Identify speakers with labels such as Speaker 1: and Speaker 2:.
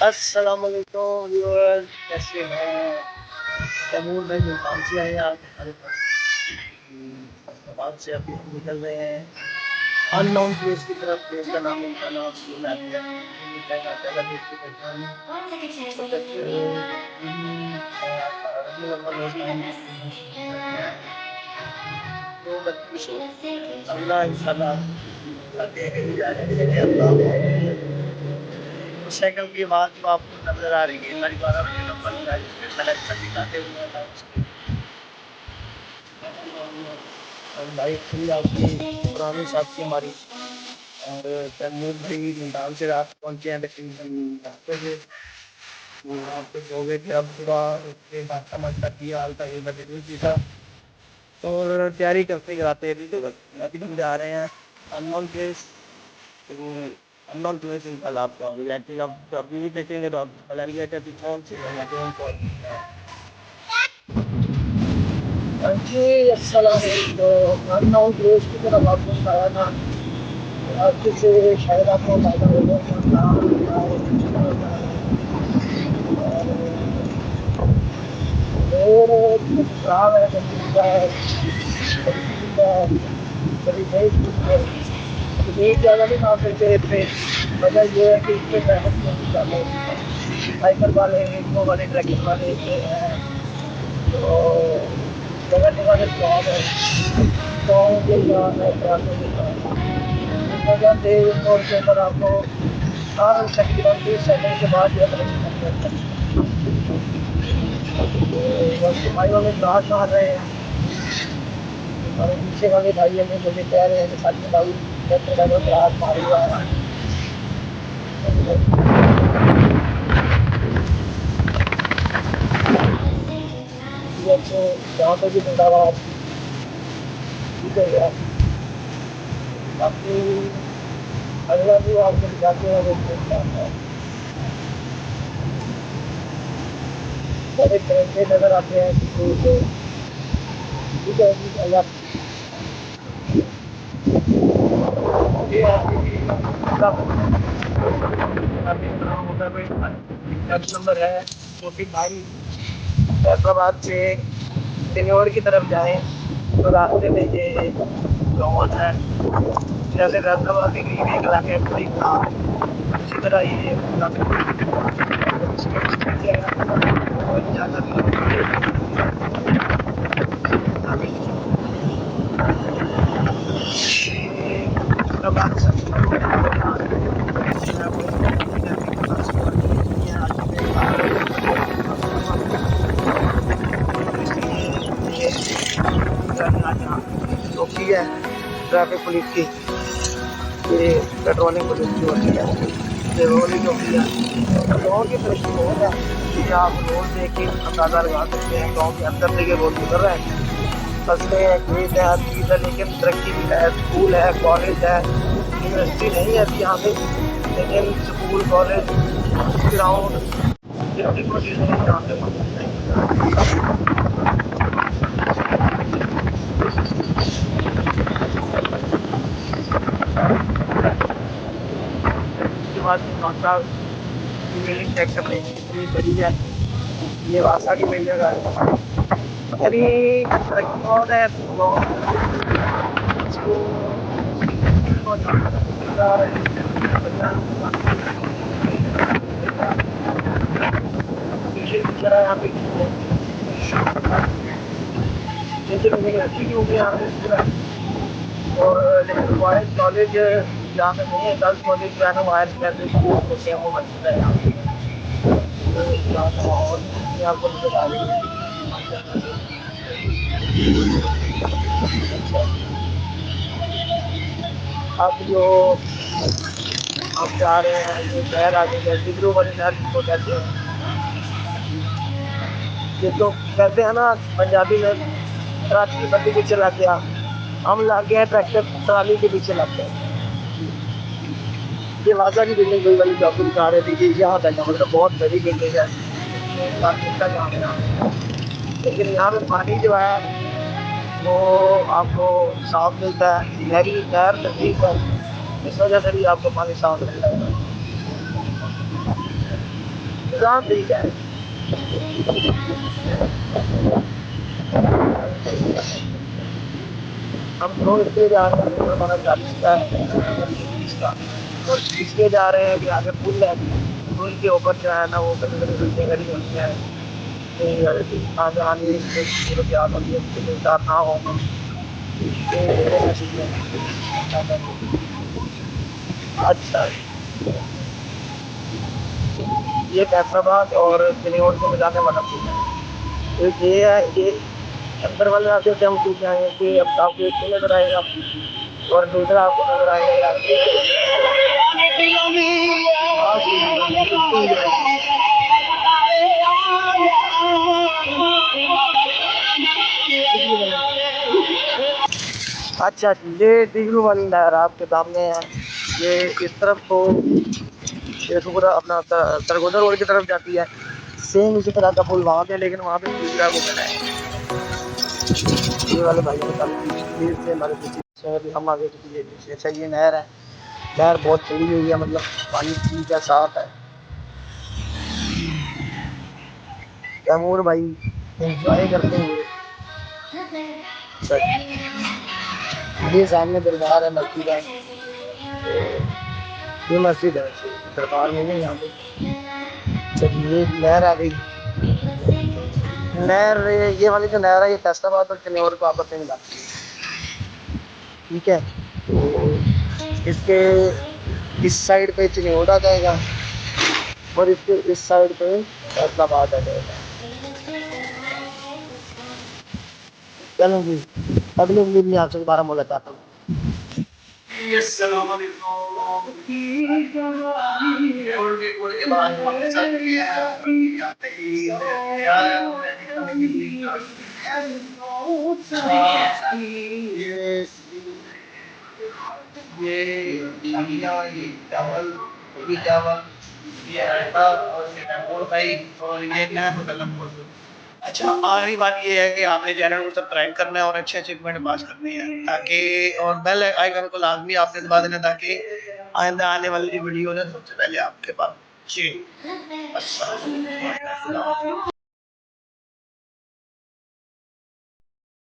Speaker 1: अस्सलाम वालेकुम व्यूअर्स, कैसे हैं? तैमूर भाई मुल्तान से आए आप हमारे पास। मुल्तान से अभी हम निकल रहे हैं अननोन प्लेस की तरफ। प्लेस का नाम उनका नाम जो मैं पहला देख के पहचान अल्लाह इंशाल्लाह आगे जा रहे हैं। अल्लाह साइकिल की आवाज़ तो आपको नज़र आ रही है। हमारी 12 बजे नंबर था जिसमें मैंने दिखाते हुए था उसके और बाइक थी आपकी पुरानी साहब की हमारी। और तैमूर भाई नैनीताल से रात पहुँचे हैं तकरीबन 10 बजे। वहाँ पे सो गए थे। अब सुबह उसके नाश्ता वाश्ता किया, हाल था ये बजे दूध था और तैयारी करते कराते अभी हम जा रहे हैं अननोन प्लेस। अननोन प्लेस इंशाल्लाह आपको एग्जैक्टली आप अभी भी देखेंगे तो आप एलिगेटर की कौन सी है जी। अस्सलाम वालेकुम। अननोन प्लेस की तरफ आपको बताया था आपके से शायद आपको अंदाजा होगा। एक ज़्यादा नहीं खा सकते थे। वजह ये है कि इसमें ट्रैफिक बहुत ज़्यादा होती है। साइकिल वाले रिक्शा वाले ट्रैक्टर वाले जो हैं तो जगह जगह से स्टॉप है। गाँव के साथ है, ट्रैफिक के साथ इस वजह से मोड़ के ऊपर आपको हर तकरीबन 30 सेकंड के बाद जो है भाई वाले क्लास मार रहे हैं और पीछे वाले भाई हमें मुझे कह रहे हैं कि सच में भाई क्लास मारी हुआ है। यहाँ पे भी जिंदाबाद। ठीक है यार, बाकी अगला भी आपको दिखाते हैं वो बड़े तरीके नजर आते हैं स्कूल से। ठीक है जी, अल्लाह ये नंबर है 49। फैसलाबाद से सिन्योर की तरफ जाएं तो रास्ते में ये गाँव है। जैसे फैसलाबाद के करीब एक इलाके कोई गाँव इसी तरह ये चौकी है ट्रैफिक पुलिस की। ये पेट्रोलिंग पुलिस की होती है, ये रोड चौकी है। गाँव की तरक्की बहुत है, ये आप रोड देख के अंदाज़ा लगा सकते हैं। गाँव के अंदर से ये रोड गुजर रहा है, फसलें हैं, खेत है, हर चीज़ है, लेकिन तरक्की भी है। स्कूल है, कॉलेज है, यूनिवर्सिटी नहीं है अभी यहाँ पे, लेकिन स्कूल कॉलेज ग्राउंड यहाँ पे उसके बाद वासा मिलिंग सेक्टर में कितनी बड़ी है। ये वासा की मिल जगह है। अभी तरक्की बहुत है तो इसको यहाँ पे अच्छी भी होगी यहाँ पे। और लेकिन बॉयज़ कॉलेज यहाँ पे नहीं है। गर्ल्स कॉलेज जो है ना वायर जैसे स्कूल होते हैं वो मौजूद है यहाँ पे। तो यहाँ का माहौल भी आपको नजर आ रही है। अब जो आप जा रहे हैं ये शहर आगे दिग्रू वाले शहर जिसको कहते हैं, जिसको कहते हैं ना पंजाबी में ट्रक की बत्ती पीछे लग गया। हम लग गए ट्रैक्टर ट्राली के पीछे लग गए। ये वाजा की बिल्डिंग कोई वाली जो आपको दिखा रहे थे कि यहाँ तक मतलब बहुत बड़ी बिल्डिंग है। लेकिन यहाँ पे पानी जो है वो आपको साफ मिलता है। नहर नज़दीक है, इस वजह से भी आपको पानी साफ मिलता है। इंतजाम ठीक है। हम लोग इसलिए जा रहे हैं, हमारा 40 का है, 30 का, और इसलिए जा रहे हैं कि आगे पुल है, पुल के ऊपर जो है ना वो कभी कभी बिल्डिंग खड़ी होती है, आगे आने की सूरत हाल होती है, इंतजार ना हो तो देना चाहिए। अच्छा, ये फैसलाबाद और चिन्नौर से मिला के मतलब पुल है। एक ये है, ये अंदर वाले रास्ते से हम सीख आए हैं कि अब आपको एक तो नजर आएगा और दूसरा आपको नजर आएगा। अच्छा, ये दिगरू वाली नहर आपके सामने है। ये इस तरफ तो ये तो पूरा अपना सरगोदा रोड की तरफ जाती है। सेम इसी तरह का पुल वहाँ पे, लेकिन वहाँ पे दूसरा वो बना है। ये वाले भाई बता दें से हमारे पीछे से अभी हम आगे ये पीछे। अच्छा, ये नहर है। नहर बहुत चली हुई है, मतलब पानी ठीक है, साफ है। तैमूर भाई एंजॉय करते हुए। ये सामने दरबार है, मस्जिद है। ये मस्जिद है, दरबार में नहीं यहाँ पे। चलिए, नहर आ गई। नहर, ये वाली जो नहर है ये फैसलाबाद और चिन्नौर को आपस में मिलाती है। ठीक है, तो इसके इस साइड पे चिन्नौर आ जाएगा और इसके इस साइड पे फैसलाबाद आ जाएगा। चलो जी, अगले वीडियो में आपसे दोबारा मुलाकात होगी। ये चावल, चावल, ये आटा और भाई, और ये ना। अच्छा, आखिरी बात ये है कि आपने चैनल को सब्सक्राइब करना है और अच्छे अच्छे कमेंट पास करने हैं, ताकि और बेल आइकन को लाजमी आपने दबा देना, ताकि आइंदा आने वाली वीडियो है सबसे पहले आपके पास। जी, अच्छा।